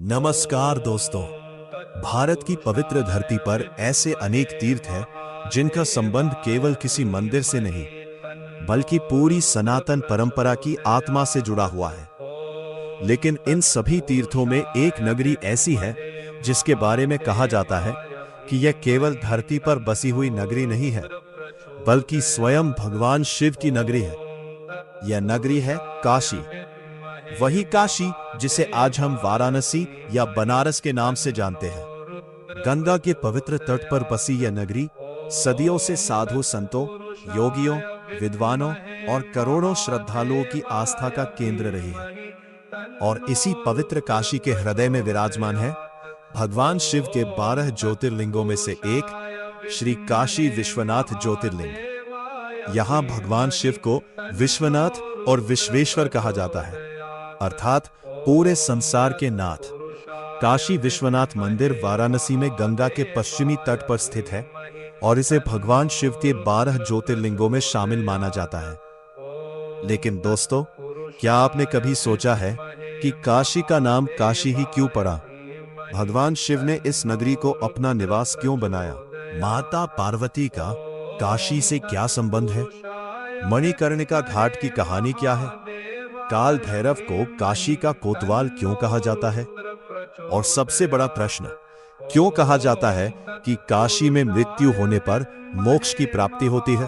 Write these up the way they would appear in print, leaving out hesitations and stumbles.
नमस्कार दोस्तों। भारत की पवित्र धरती पर ऐसे अनेक तीर्थ हैं जिनका संबंध केवल किसी मंदिर से नहीं बल्कि पूरी सनातन परंपरा की आत्मा से जुड़ा हुआ है। लेकिन इन सभी तीर्थों में एक नगरी ऐसी है जिसके बारे में कहा जाता है कि यह केवल धरती पर बसी हुई नगरी नहीं है बल्कि स्वयं भगवान शिव की नगरी है। यह नगरी है काशी। वही काशी जिसे आज हम वाराणसी या बनारस के नाम से जानते हैं। गंगा के पवित्र तट पर बसी यह नगरी सदियों से साधु संतों, योगियों, विद्वानों और करोड़ों श्रद्धालुओं की आस्था का केंद्र रही है। और इसी पवित्र काशी के हृदय में विराजमान है भगवान शिव के 12 ज्योतिर्लिंगों में से एक श्री काशी विश्वनाथ ज्योतिर्लिंग। यहां भगवान शिव को विश्वनाथ और विश्वेश्वर कहा जाता है, अर्थात पूरे संसार के नाथ। काशी विश्वनाथ मंदिर वाराणसी में गंगा के पश्चिमी तट पर स्थित है और इसे भगवान शिव के 12 ज्योतिर्लिंगों में शामिल माना जाता है। लेकिन दोस्तों, क्या आपने कभी सोचा है कि काशी का नाम काशी ही क्यों पड़ा? भगवान शिव ने इस नगरी को अपना निवास क्यों बनाया? माता पार्वती का काशी से क्या संबंध है? मणिकर्णिका घाट की कहानी क्या है? काल भैरव को काशी का कोतवाल क्यों कहा जाता है? और सबसे बड़ा प्रश्न, क्यों कहा जाता है कि काशी में मृत्यु होने पर मोक्ष की प्राप्ति होती है?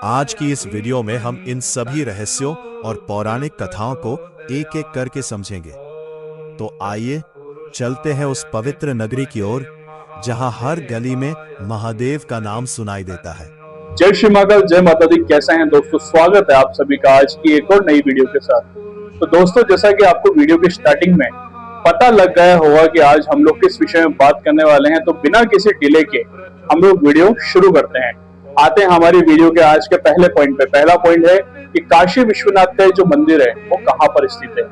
आज की इस वीडियो में हम इन सभी रहस्यों और पौराणिक कथाओं को एक एक करके समझेंगे। तो आइए चलते हैं उस पवित्र नगरी की ओर जहां हर गली में महादेव का नाम सुनाई देता है। जय श्री महाकाल, जय माता दी। कैसे हैं दोस्तों? स्वागत है आप सभी का आज की एक और नई वीडियो के साथ। तो दोस्तों, जैसा कि आपको वीडियो की स्टार्टिंग में पता लग गया होगा कि आज हम लोग किस विषय में बात करने वाले हैं, तो बिना किसी डिले के हम लोग वीडियो शुरू करते हैं। आते हैं हमारी वीडियो के आज के पहले पॉइंट पे। पहला पॉइंट है कि काशी विश्वनाथ का जो मंदिर है वो कहाँ पर स्थित है।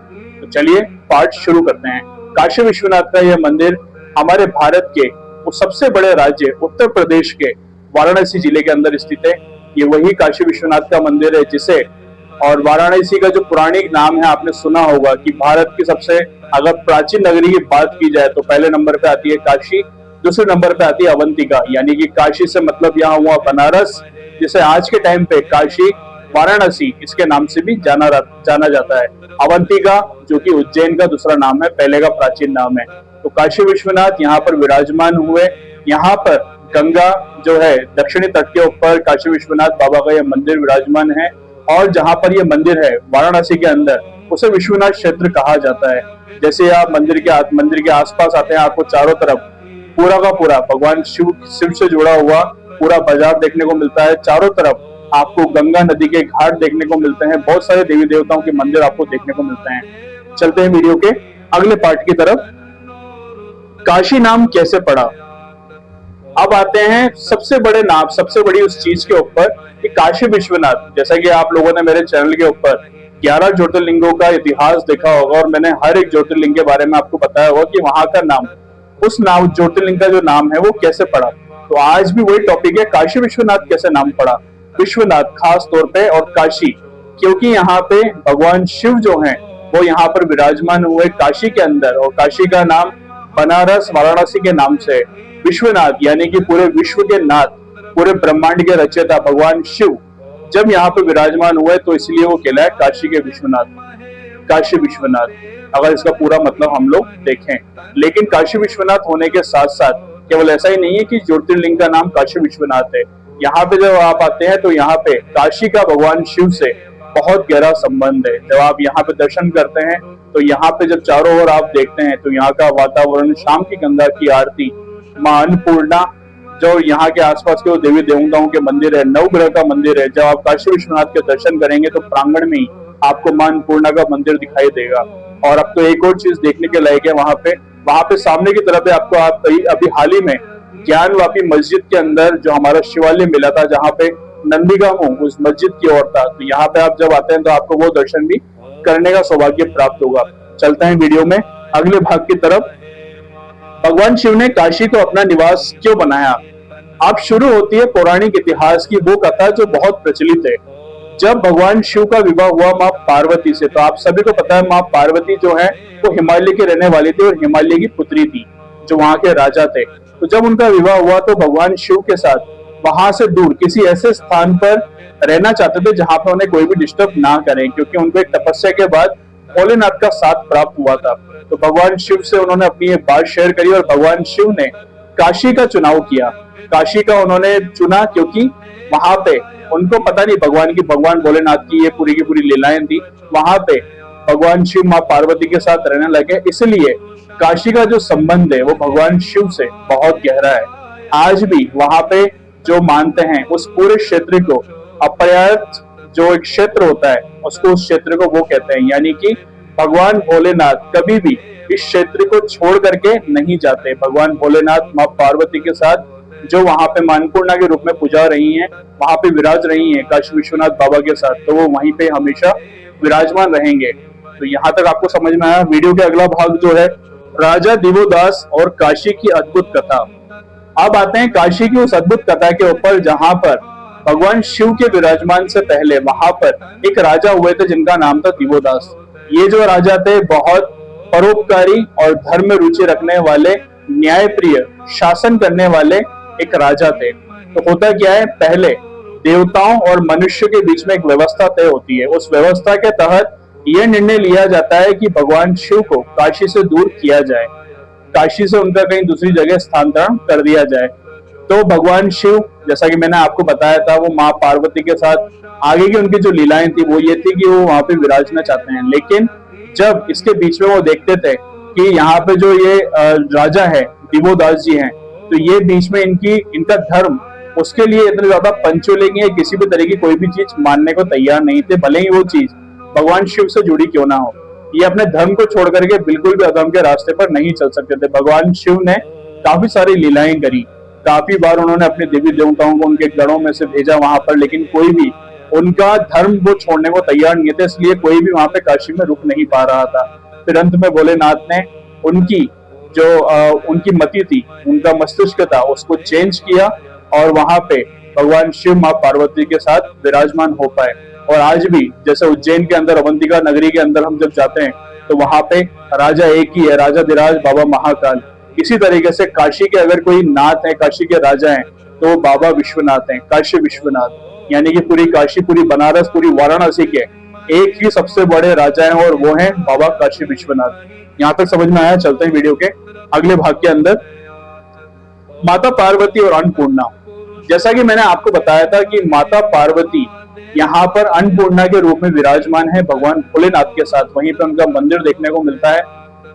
तो चलिए पार्ट शुरू करते हैं। काशी विश्वनाथ का यह मंदिर हमारे भारत के वो सबसे बड़े राज्य उत्तर प्रदेश के वाराणसी जिले के अंदर स्थित है। ये वही काशी विश्वनाथ का मंदिर है जिसे, और वाराणसी का जो पौराणिक नाम है आपने सुना होगा कि भारत की सबसे अगर प्राचीन नगरी की बात की जाए तो पहले नंबर पे आती है काशी, दूसरे नंबर पे आती है अवंतिका। यानी कि काशी से मतलब यहाँ हुआ बनारस, जिसे आज के टाइम पे काशी वाराणसी इसके नाम से भी जाना जाता है। अवंतिका जो कि उज्जैन का दूसरा नाम है, पहले का प्राचीन नाम है। तो काशी विश्वनाथ यहाँ पर विराजमान हुए। यहाँ पर गंगा जो है दक्षिणी तट के ऊपर काशी विश्वनाथ बाबा का यह मंदिर विराजमान है। और जहां पर यह मंदिर है वाराणसी के अंदर, उसे विश्वनाथ क्षेत्र कहा जाता है। जैसे आप मंदिर के आसपास आते हैं, आपको चारों तरफ पूरा का पूरा भगवान शिव से जुड़ा हुआ पूरा बाजार देखने को मिलता है। चारों तरफ आपको गंगा नदी के घाट देखने को मिलते हैं। बहुत सारे देवी देवताओं के मंदिर आपको देखने को मिलते हैं। चलते हैं वीडियो के अगले पार्ट की तरफ। काशी नाम कैसे पड़ा? अब आते हैं सबसे बड़ी उस चीज के ऊपर कि काशी विश्वनाथ, जैसा कि आप लोगों ने मेरे चैनल के ऊपर 11 ज्योतिर्लिंगों का इतिहास देखा होगा और मैंने हर एक ज्योतिर्लिंग के बारे में आपको बताया होगा कि वहां का नाम, उस नाम ज्योतिर्लिंग का जो नाम है वो कैसे पड़ा। तो आज भी वही टॉपिक है, काशी विश्वनाथ कैसे नाम पड़ा। विश्वनाथ खास तौर पे और काशी, क्योंकि यहाँ पे भगवान शिव जो है वो यहाँ पर विराजमान हुए काशी के अंदर, और काशी का नाम बनारस वाराणसी के नाम से। विश्वनाथ यानी कि पूरे विश्व के नाथ, पूरे ब्रह्मांड के रचयिता भगवान शिव जब यहाँ पे विराजमान हुए तो इसलिए वो कहलाए काशी के विश्वनाथ, काशी विश्वनाथ, अगर इसका पूरा मतलब हम लोग देखें। लेकिन काशी विश्वनाथ होने के साथ साथ केवल ऐसा ही नहीं है कि ज्योतिर्लिंग का नाम काशी विश्वनाथ है। यहाँ पे जब आप आते हैं तो यहाँ पे काशी का भगवान शिव से बहुत गहरा संबंध है। जब आप यहाँ पे दर्शन करते हैं तो यहाँ पे जब चारों ओर आप देखते हैं तो यहाँ का वातावरण, शाम की गंगा की आरती, मां अन्नपूर्णा, जो यहाँ के आसपास के देवी देवताओं के मंदिर है, नवग्रह का मंदिर है। जब आप काशी विश्वनाथ के दर्शन करेंगे तो प्रांगण में ही आपको मां अन्नपूर्णा का मंदिर दिखाई देगा। और अब तो एक और चीज देखने के लायक है वहां पे सामने की तरफ आपको अभी हाल ही में ज्ञानवापी मस्जिद के अंदर जो हमारा शिवालय मिला था, जहाँ पे नंदीगांव उस मस्जिद की ओर था। तो यहाँ पे आप जब आते हैं तो आपको वो दर्शन भी करने का सौभाग्य प्राप्त होगा। चलते हैं वीडियो में अगले भाग की तरफ। भगवान शिव ने काशी को अपना निवास क्यों बनाया? अब शुरू होती है पौराणिक इतिहास की वो कथा जो बहुत प्रचलित है। जब भगवान शिव का विवाह हुआ माँ पार्वती से, तो आप सभी को पता है माँ पार्वती जो है वो हिमालय की रहने वाली थी और हिमालय की पुत्री थी जो वहां के राजा थे। तो जब उनका विवाह हुआ तो भगवान शिव के साथ वहां से दूर किसी ऐसे स्थान पर रहना चाहते थे जहां पर उन्हें कोई भी डिस्टर्ब ना करें, क्योंकि उनको एक तपस्या के बाद भोलेनाथ का साथ प्राप्त हुआ था। तो भगवान शिव से उन्होंने अपनी ये बात शेयर करी और भगवान शिव ने काशी का चुनाव किया। काशी का उन्होंने चुना क्योंकि वहां पे उनको पता नहीं भगवान भोलेनाथ की ये पूरी की पूरी लीलाएं थी। वहां पे भगवान शिव माँ पार्वती के साथ रहने लगे, इसलिए काशी का जो संबंध है वो भगवान शिव से बहुत गहरा है। आज भी वहां पे जो मानते हैं उस पूरे क्षेत्र को अप्रयात जो एक क्षेत्र होता है उसको उस क्षेत्र को वो कहते हैं, यानी कि भगवान भोलेनाथ कभी भी इस क्षेत्र को छोड़ करके नहीं जाते। भगवान भोलेनाथ माँ पार्वती के साथ जो वहां पे अन्नपूर्णा के रूप में पूजा रही हैं, वहां पे विराज रही हैं काशी विश्वनाथ बाबा के साथ, तो वो वहीं पे हमेशा विराजमान रहेंगे। तो यहाँ तक आपको समझ में आया। वीडियो के अगला भाग जो है राजा दिवोदास और काशी की अद्भुत कथा। अब आते हैं काशी की उस अद्भुत कथा के ऊपर जहां पर भगवान शिव के विराजमान से पहले वहां पर एक राजा हुए थे जिनका नाम था दिवोदास। ये जो राजा थे बहुत परोपकारी और धर्म में रुचि रखने वाले, न्यायप्रिय, शासन करने वाले एक राजा थे। तो होता क्या है, पहले देवताओं और मनुष्य के बीच में एक व्यवस्था तय होती है। उस व्यवस्था के तहत यह निर्णय लिया जाता है कि भगवान शिव को काशी से दूर किया जाए, काशी से उनका कहीं दूसरी जगह स्थानांतरण कर दिया जाए। तो भगवान शिव, जैसा कि मैंने आपको बताया था, वो माँ पार्वती के साथ आगे की उनकी जो लीलाएं थी वो ये थी कि वो वहां पे विराजना चाहते हैं। लेकिन जब इसके बीच में वो देखते थे कि यहाँ पे जो ये राजा है दिवोदास जी हैं, तो ये बीच में इनका धर्म उसके लिए इतने ज्यादा पंचोलिंगी है, किसी भी तरह की कोई भी चीज मानने को तैयार नहीं थे, भले ही वो चीज भगवान शिव से जुड़ी क्यों ना हो। ये अपने धर्म को छोड़ करके बिल्कुल भी अधर्म के रास्ते पर नहीं चल सकते थे। भगवान शिव ने काफी सारी लीलाएं करी, काफी बार उन्होंने अपने देवी देवताओं को उनके गढ़ों में से भेजा वहां पर, लेकिन कोई भी उनका धर्म वो छोड़ने को तैयार नहीं थे, इसलिए कोई भी वहां पे काशी में रुक नहीं पा रहा था। फिर अंत में भोलेनाथ ने उनकी मति थी, उनका मस्तिष्क था, उसको चेंज किया और वहां पे भगवान शिव माँ पार्वती के साथ विराजमान हो पाए। और आज भी जैसे उज्जैन के अंदर अवंतिका नगरी के अंदर हम जब जाते हैं तो वहां पे राजा एक ही है, राजा धीराज बाबा महाकाल। इसी तरीके से काशी के अगर कोई नाथ है, काशी के राजा हैं, तो वो बाबा विश्वनाथ हैं, काशी विश्वनाथ। यानी कि पूरी काशी, पूरी बनारस, पूरी वाराणसी के एक ही सबसे बड़े राजा हैं और वो हैं बाबा काशी विश्वनाथ। यहाँ तक समझ में आया। चलते हैं वीडियो के अगले भाग के अंदर। माता पार्वती और अन्नपूर्णा। जैसा कि मैंने आपको बताया था कि माता पार्वती यहाँ पर अन्नपूर्णा के रूप में विराजमान है भगवान भोलेनाथ के साथ, वहीं पर उनका मंदिर देखने को मिलता है।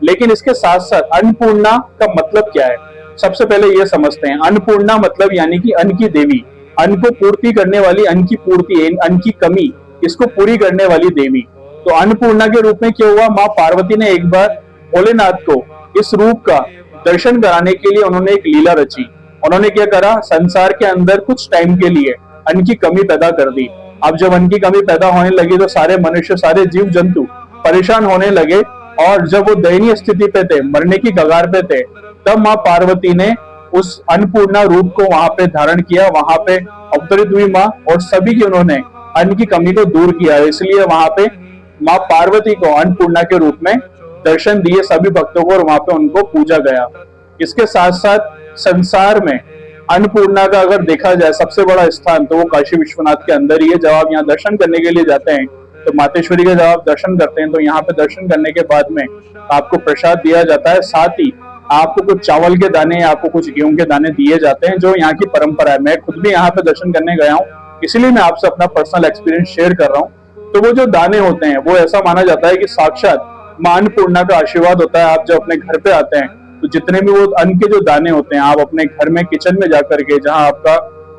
लेकिन इसके साथ साथ अन्नपूर्णा का मतलब क्या है, सबसे पहले ये समझते हैं। अन्नपूर्णा मतलब यानी कि अन्न की देवी, अन्न को पूर्ति करने वाली, अन्न की पूर्ति, अन्न की कमी इसको पूरी करने वाली देवी। तो अन्नपूर्णा के रूप में क्या हुआ, माँ पार्वती ने एक बार भोलेनाथ को इस रूप का दर्शन कराने के लिए उन्होंने एक लीला रची। उन्होंने क्या करा, संसार के अंदर कुछ टाइम के लिए अन्न की कमी पैदा कर दी। अब जब अन्न की कमी पैदा होने लगी तो सारे मनुष्य, सारे जीव जंतु परेशान होने लगे और जब वो दयनीय स्थिति पे थे, मरने की कगार पे थे, तब माँ पार्वती ने उस अन्नपूर्णा रूप को वहां पे धारण किया, वहां पे अवतरित हुई माँ और सभी की उन्होंने अन्न की कमी को दूर किया। इसलिए वहां पे माँ पार्वती को अन्नपूर्णा के रूप में दर्शन दिए सभी भक्तों को और वहां पे उनको पूजा गया। इसके साथ साथ संसार में अन्नपूर्णा का अगर देखा जाए सबसे बड़ा स्थान तो वो काशी विश्वनाथ के अंदर ही है। जब आप यहाँ दर्शन करने के लिए जाते हैं तो मातेश्वरी के जब आप दर्शन करते हैं तो यहाँ पे दर्शन करने के बाद में आपको प्रसाद दिया जाता है, साथ ही आपको कुछ चावल के दाने या आपको कुछ गेहूं के दाने दिए जाते हैं, जो यहाँ की परंपरा है। मैं खुद भी यहाँ पे दर्शन करने गया हूँ, इसलिए मैं आपसे अपना पर्सनल एक्सपीरियंस शेयर कर रहा हूँ। तो वो जो दाने होते हैं वो ऐसा माना जाता है कि साक्षात मां अन्नपूर्णा का आशीर्वाद होता है। आप जब अपने घर पे आते हैं तो जितने भी वो अन्न के जो दाने होते हैं, आप अपने घर में किचन में जाकर के, जहाँ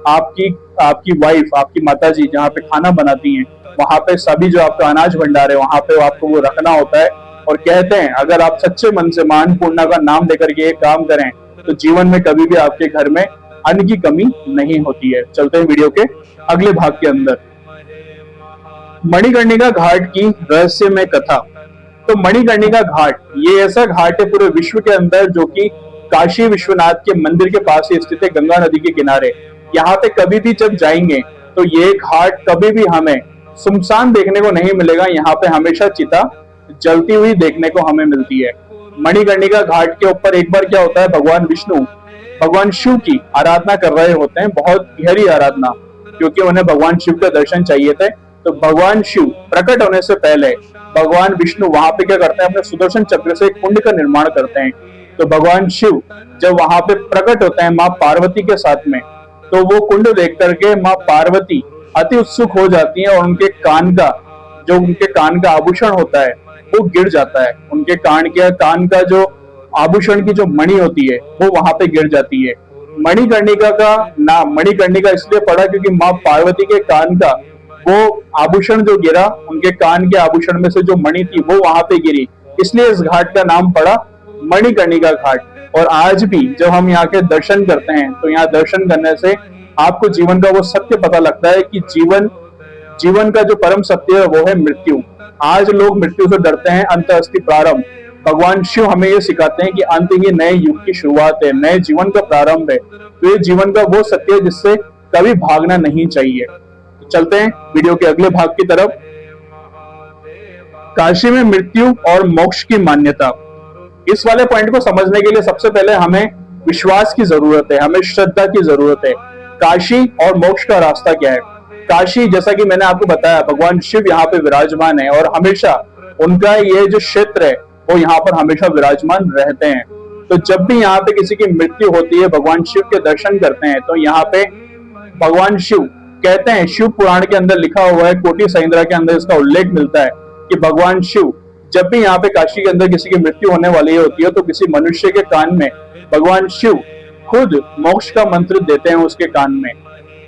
आपकी वाइफ, आपकी माताजी जहाँ पे खाना बनाती हैं, वहां पे सभी जो आपका अनाज भंडार है वहां पे आपको वो रखना होता है। और कहते हैं अगर आप सच्चे मन से मां अन्नपूर्णा का नाम लेकर के ये काम करें तो जीवन में कभी भी आपके घर में अन्न की कमी नहीं होती है। चलते हैं वीडियो के अगले भाग के अंदर। मणिकर्णिका घाट की रहस्यमय कथा। तो मणिकर्णिका घाट ये ऐसा घाट है पूरे विश्व के अंदर जो कि काशी विश्वनाथ के मंदिर के पास ही स्थित है, गंगा नदी के किनारे। यहाँ पे कभी भी जब जाएंगे तो ये घाट कभी भी हमें सुनसान देखने को नहीं मिलेगा, यहाँ पे हमेशा चिता जलती हुई देखने को हमें मिलती है। मणिकर्णिका घाट के ऊपर एक बार क्या होता है, भगवान विष्णु भगवान शिव की आराधना कर रहे होते हैं, बहुत गहरी आराधना, क्योंकि उन्हें भगवान शिव के दर्शन चाहिए थे। तो भगवान शिव प्रकट होने से पहले भगवान विष्णु वहां पे क्या करते हैं, अपने सुदर्शन चक्र से एक कुंड का निर्माण करते हैं। तो भगवान शिव जब वहां पे प्रकट होते हैं माँ पार्वती के साथ में, तो वो कुंड देख करके माँ पार्वती अति उत्सुक हो जाती है और उनके कान का आभूषण होता है वो गिर जाता है। उनके कान का जो आभूषण की जो मणि होती है वो वहां पे गिर जाती है। मणिकर्णिका का नाम मणिकर्णिका इसलिए पड़ा क्योंकि माँ पार्वती के कान का वो आभूषण जो गिरा, उनके कान के आभूषण में से जो मणि थी वो वहां पे गिरी, इसलिए इस घाट का नाम पड़ा मणिकर्णिका घाट। और आज भी जब हम यहाँ के दर्शन करते हैं तो यहाँ दर्शन करने से आपको जीवन का वो सत्य पता लगता है कि जीवन का जो परम सत्य है वो है मृत्यु। आज लोग मृत्यु से डरते हैं, अंत अस्ति प्रारंभ। भगवान शिव हमें ये सिखाते हैं कि अंत ही नए युग की शुरुआत है, नए जीवन का प्रारंभ है। तो ये जीवन का वो सत्य है जिससे कभी भागना नहीं चाहिए। तो चलते हैं वीडियो के अगले भाग की तरफ। काशी में मृत्यु और मोक्ष की मान्यता। इस वाले पॉइंट को समझने के लिए सबसे पहले हमें विश्वास की जरूरत है, हमें श्रद्धा की जरूरत है। काशी और मोक्ष का रास्ता क्या है? काशी, जैसा कि मैंने आपको बताया, भगवान शिव यहाँ पे विराजमान है और हमेशा उनका ये जो क्षेत्र है वो यहाँ पर हमेशा विराजमान रहते हैं। तो जब भी यहाँ पे किसी की मृत्यु होती है, भगवान शिव के दर्शन करते हैं, तो यहाँ पे भगवान शिव कहते हैं, शिव पुराण के अंदर लिखा हुआ है, कोटि संहिता के अंदर इसका उल्लेख मिलता है कि भगवान शिव जब भी यहाँ पे काशी के अंदर किसी की मृत्यु होने वाली होती है तो किसी मनुष्य के कान में भगवान शिव खुद मोक्ष का मंत्र देते हैं उसके कान में।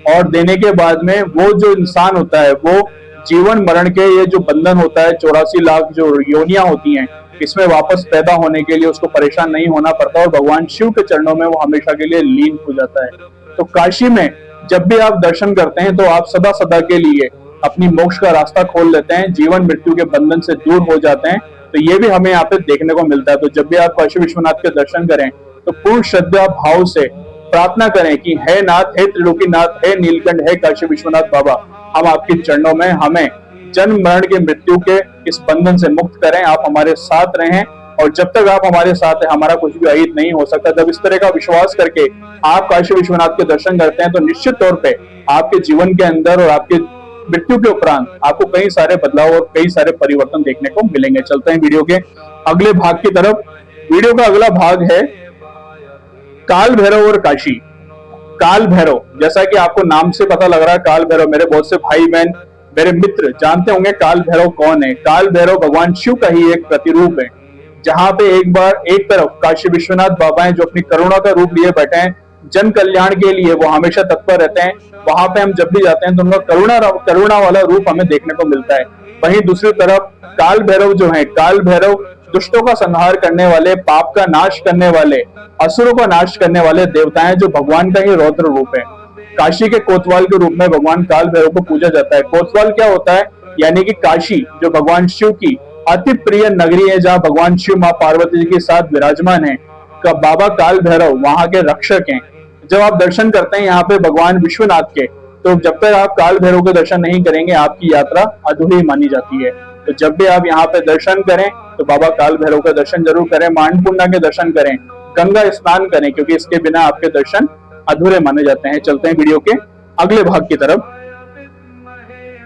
और देने के बाद में वो जो इंसान होता है वो जीवन मरण के ये जो बंधन होता है, 84 लाख जो योनियां होती हैं, इसमें वापस पैदा होने के लिए उसको परेशान नहीं होना पड़ता और भगवान शिव के चरणों में वो हमेशा के लिए लीन हो जाता है। तो काशी में जब भी आप दर्शन करते हैं तो आप सदा सदा के लिए अपनी मोक्ष का रास्ता खोल लेते हैं, जीवन मृत्यु के बंधन से दूर हो जाते हैं। तो ये भी हमें यहाँ पे देखने को मिलता है। तो जब भी आप काशी विश्वनाथ के दर्शन करें तो पूर्ण श्रद्धा भाव से प्रार्थना करें कि हे नाथ, हे त्रिलोकीनाथ, हे नीलकंठ, हे काशी विश्वनाथ बाबा, हम आपके चरणों में हमें जन्म मरण के मृत्यु के इस बंधन से मुक्त करें, आप हमारे साथ रहें। और जब तक आप हमारे साथ हैं हमारा कुछ भी अहित नहीं हो सकता। जब इस तरह का विश्वास करके आप काशी विश्वनाथ के दर्शन करते हैं तो निश्चित तौर पे आपके जीवन के अंदर और आपके मृत्यु के उपरांत आपको कई सारे बदलाव और कई सारे परिवर्तन देखने को मिलेंगे। चलते हैं वीडियो के अगले भाग की तरफ। वीडियो का अगला भाग है काल भैरव और काशी। काल भैरव, जैसा कि आपको नाम से पता लग रहा है, काल भैरव, मेरे बहुत से भाई बहन, मेरे मित्र जानते होंगे काल भैरव कौन है। काल भैरव भगवान शिव का ही एक प्रतिरूप है, जहां पे एक तरफ काशी विश्वनाथ बाबा हैं जो अपनी करुणा का रूप लिए बैठे हैं, जन कल्याण के लिए वो हमेशा तत्पर रहते हैं। वहां पे हम जब भी जाते हैं तो उनका करुणा वाला रूप हमें देखने को मिलता है। वहीं दूसरी तरफ काल भैरव जो है, काल भैरव दुष्टों का संहार करने वाले, पाप का नाश करने वाले, असुरों का नाश करने वाले देवता हैं जो भगवान का ही रौद्र रूप है। काशी के कोतवाल के रूप में भगवान काल भैरव को पूजा जाता है। कोतवाल क्या होता है? यानी कि काशी जो भगवान शिव की अति प्रिय नगरी है, जहाँ भगवान शिव माँ पार्वती जी के साथ विराजमान है, का बाबा काल भैरव वहां के रक्षक हैं। जब आप दर्शन करते हैं यहाँ पे भगवान विश्वनाथ के, तो जब तक आप काल भैरव के दर्शन नहीं करेंगे आपकी यात्रा अधूरी मानी जाती है। तो जब भी आप यहाँ पे दर्शन करें तो बाबा काल भैरव का दर्शन जरूर करें, मांडपुन्ना के दर्शन करें, गंगा स्नान करें, क्योंकि इसके बिना आपके दर्शन अधूरे माने जाते हैं। चलते हैं वीडियो के अगले भाग की तरफ।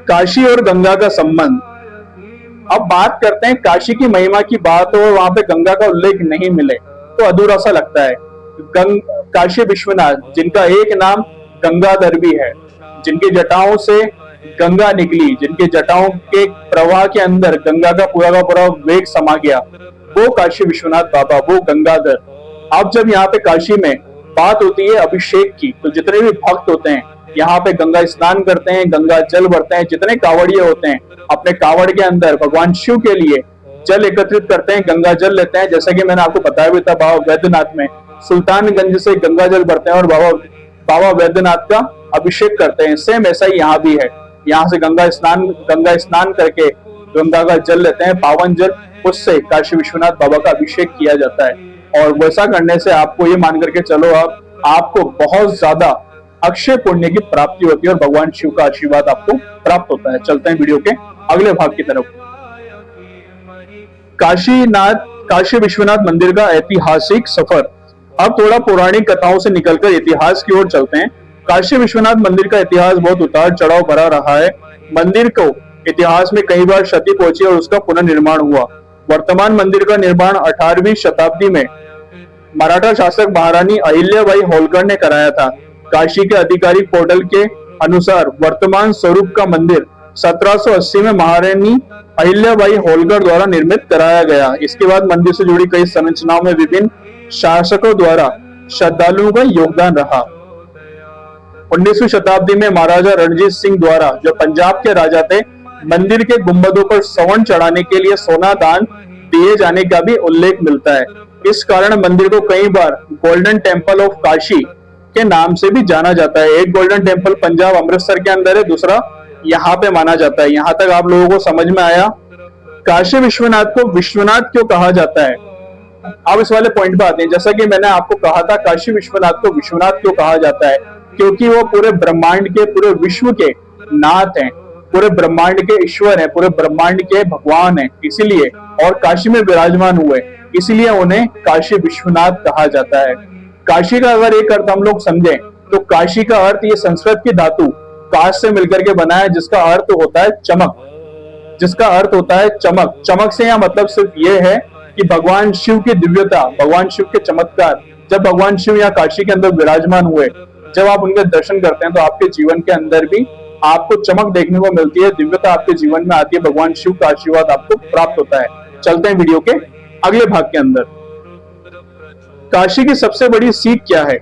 काशी और गंगा का संबंध। अब बात करते हैं काशी की महिमा की बात हो, वहां पे गंगा का उल्लेख नहीं मिले तो अधूरा सा लगता है। काशी विश्वनाथ, जिनका एक नाम गंगाधर भी है, जिनकी जटाओं से गंगा निकली, जिनके जटाओं के प्रवाह के अंदर गंगा का पूरा वेग समा गया, वो काशी विश्वनाथ बाबा, वो गंगाधर। अब जब यहाँ पे काशी में बात होती है अभिषेक की, तो जितने भी भक्त होते हैं यहाँ पे गंगा स्नान करते हैं, गंगा जल भरते हैं। जितने कावड़िए होते हैं अपने कावड़ के अंदर भगवान शिव के लिए जल एकत्रित करते हैं, गंगा जल लेते हैं। जैसा कि मैंने आपको बताया भी था, बाबा वैद्यनाथ में सुल्तानगंज से गंगा जल भरते हैं और बाबा वैद्यनाथ का अभिषेक करते हैं। सेम ऐसा ही यहाँ भी है। यहाँ से गंगा स्नान करके गंगा का जल लेते हैं, पावन जल, उससे काशी विश्वनाथ बाबा का अभिषेक किया जाता है। और वैसा करने से आपको ये मान करके चलो, आपको बहुत ज्यादा अक्षय पुण्य की प्राप्ति होती है और भगवान शिव का आशीर्वाद आपको प्राप्त होता है। चलते हैं वीडियो के अगले भाग की तरफ। काशी विश्वनाथ मंदिर का ऐतिहासिक सफर। अब थोड़ा पौराणिक कथाओं से निकलकर इतिहास की ओर चलते हैं। काशी विश्वनाथ मंदिर का इतिहास बहुत उतार चढ़ाव भरा रहा है। मंदिर को इतिहास में कई बार क्षति पहुंची और उसका पुनर्निर्माण हुआ। वर्तमान मंदिर का निर्माण 18वीं शताब्दी में मराठा शासक महारानी अहिल्याबाई होलकर ने कराया था। काशी के आधिकारिक पोर्टल के अनुसार वर्तमान स्वरूप का मंदिर 1780 में महारानी अहिल्याबाई होलकर द्वारा निर्मित कराया गया। इसके बाद मंदिर से जुड़ी कई संरचनाओं में विभिन्न शासकों द्वारा श्रद्धालुओं का योगदान रहा। 19वीं शताब्दी में महाराजा रणजीत सिंह द्वारा, जो पंजाब के राजा थे, मंदिर के गुंबदों पर स्वर्ण चढ़ाने के लिए सोना दान दिए जाने का भी उल्लेख मिलता है। इस कारण मंदिर को कई बार गोल्डन टेम्पल ऑफ काशी के नाम से भी जाना जाता है। एक गोल्डन टेम्पल पंजाब अमृतसर के अंदर है, दूसरा यहाँ पे माना जाता है। यहाँ तक आप लोगों को समझ में आया। काशी विश्वनाथ को विश्वनाथ क्यों कहा जाता है? अब इस वाले पॉइंट पे आते हैं। जैसा कि मैंने आपको कहा था, काशी विश्वनाथ को विश्वनाथ क्यों कहा जाता है? क्योंकि वो पूरे ब्रह्मांड के, पूरे विश्व के नाथ हैं, पूरे ब्रह्मांड के ईश्वर हैं, पूरे ब्रह्मांड के भगवान हैं, इसीलिए, और काशी में विराजमान हुए, इसलिए उन्हें काशी विश्वनाथ कहा जाता है। काशी का अगर एक अर्थ हम लोग समझें तो काशी का अर्थ, ये संस्कृत की धातु काश से मिलकर के बना है, जिसका अर्थ होता है चमक, जिसका अर्थ होता है चमक। चमक से यहाँ मतलब सिर्फ ये है कि भगवान शिव की दिव्यता, भगवान शिव के चमत्कार, जब भगवान शिव यहाँ काशी के अंदर विराजमान हुए, जब आप उनके दर्शन करते हैं तो आपके जीवन के अंदर भी आपको चमक देखने को मिलती है, दिव्यता आपके जीवन में आती है, भगवान शिव का आशीर्वाद आपको प्राप्त होता है। चलते हैं वीडियो के अगले भाग के अंदर। काशी की सबसे बड़ी सीख क्या है?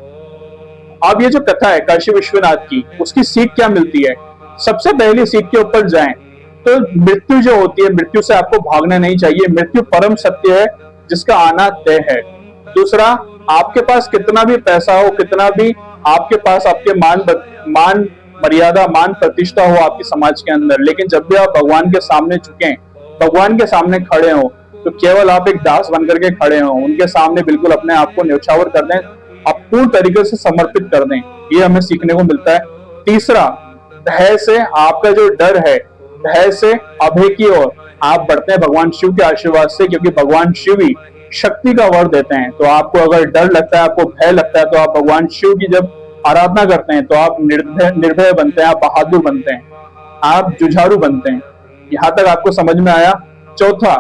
अब ये जो कथा है काशी विश्वनाथ की, उसकी सीख क्या मिलती है? सबसे पहली सीख के ऊपर जाएं तो मृत्यु जो होती है, मृत्यु से आपको भागना नहीं चाहिए। मृत्यु परम सत्य है जिसका आना तय है। दूसरा, आपके पास कितना भी पैसा हो, कितना भी आपके पास आपके मान मर्यादा, मान प्रतिष्ठा हो आपके समाज के अंदर, लेकिन जब भी आप भगवान के सामने झुकें, भगवान के सामने खड़े हो, तो केवल आप एक दास बनकर के खड़े हो, उनके सामने बिल्कुल अपने आप को न्यौछावर कर दें, आप पूर्ण तरीके से समर्पित कर दें। ये हमें सीखने को मिलता है। तीसरा, भय से, आपका जो डर है, भय से अभय की ओर आप बढ़ते हैं भगवान शिव के आशीर्वाद से, क्योंकि भगवान शिव ही शक्ति का वर देते हैं। तो आपको अगर डर लगता है, आपको भय लगता है, तो आप भगवान शिव की जब आराधना करते हैं तो आप निर्भय बनते हैं, आप बहादुर बनते हैं, आप जुझारू बनते हैं। यहां तक आपको समझ में आया। चौथा,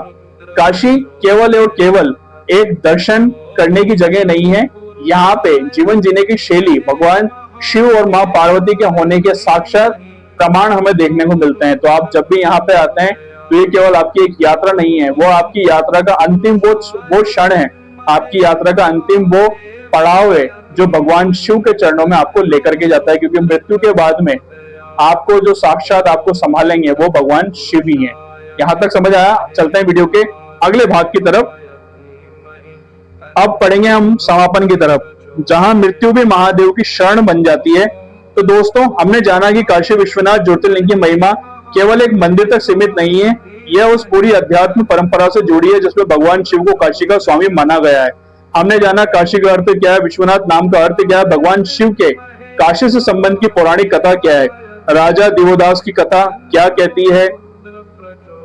काशी केवल और केवल एक दर्शन करने की जगह नहीं है, यहाँ पे जीवन जीने की शैली, भगवान शिव और माँ पार्वती के होने के साक्षात प्रमाण हमें देखने को मिलते हैं। तो आप जब भी यहाँ पे आते हैं तो ये केवल आपकी एक यात्रा नहीं है, वो आपकी यात्रा का अंतिम वो क्षण है, आपकी यात्रा का अंतिम वो पड़ाव है जो भगवान शिव के चरणों में आपको लेकर के जाता है, क्योंकि मृत्यु के बाद में आपको जो साक्षात आपको संभालेंगे वो भगवान शिव ही हैं। यहां तक समझ आया? चलते हैं वीडियो के अगले भाग की तरफ। अब पढ़ेंगे हम समापन की तरफ, जहां मृत्यु भी महादेव की शरण बन जाती है। तो दोस्तों, हमने जाना कि काशी विश्वनाथ ज्योतिर्लिंग की महिमा केवल एक मंदिर तक सीमित नहीं है, यह उस पूरी अध्यात्म परंपरा से जुड़ी है जिसमें भगवान शिव को काशी का स्वामी माना गया है। हमने जाना काशी का अर्थ क्या है, विश्वनाथ नाम का अर्थ क्या है, भगवान शिव के काशी से संबंध की पौराणिक कथा क्या है, राजा दिवोदास की कथा क्या कहती है,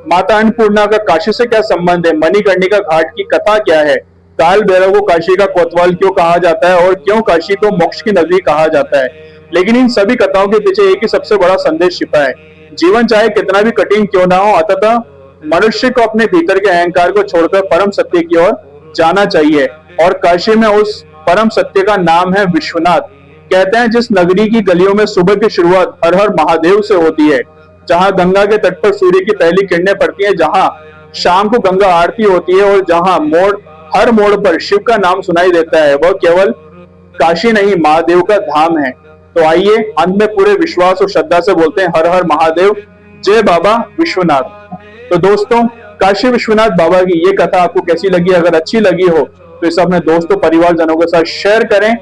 माता अन्नपूर्णा का काशी से क्या संबंध है, मणिकर्णिका घाट की कथा क्या है, काल भैरव को काशी का कोतवाल क्यों कहा जाता है और क्यों काशी को मोक्ष की नगरी कहा जाता है। लेकिन इन सभी कथाओं के पीछे एक ही सबसे बड़ा संदेश छिपा है। जीवन चाहे कितना भी कठिन क्यों ना हो, अतः मनुष्य को अपने भीतर के अहंकार को छोड़कर परम सत्य की ओर जाना चाहिए, और काशी में उस परम सत्य का नाम है विश्वनाथ। कहते हैं जिस नगरी की गलियों में सुबह की शुरुआत हर हर महादेव से होती है, जहां गंगा के तट पर सूर्य की पहली किरणें पड़ती हैं, जहां शाम को गंगा आरती होती है और जहां हर मोड़ पर शिव का नाम सुनाई देता है, वह केवल काशी नहीं महादेव का धाम है। तो आइए अंत में पूरे विश्वास और श्रद्धा से बोलते हैं हर हर महादेव, जय बाबा विश्वनाथ। तो दोस्तों, काशी विश्वनाथ बाबा की ये कथा आपको कैसी लगी? अगर अच्छी लगी हो तो इसे अपने दोस्तों परिवारजनों के साथ शेयर करें,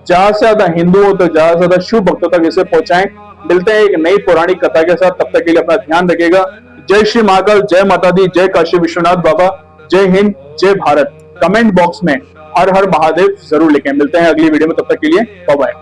ज्यादा से ज्यादा हिंदुओं तक, ज्यादा से ज्यादा शिव भक्तों तक इसे पहुंचाएं। मिलते हैं एक नई पौराणिक कथा के साथ, तब तक के लिए अपना ध्यान रखिएगा। जय श्री महाकाल, जय माता दी, जय काशी विश्वनाथ बाबा, जय हिंद, जय भारत। कमेंट बॉक्स में हर हर महादेव जरूर लिखें। मिलते हैं अगली वीडियो में, तब तक के लिए बाय बाय।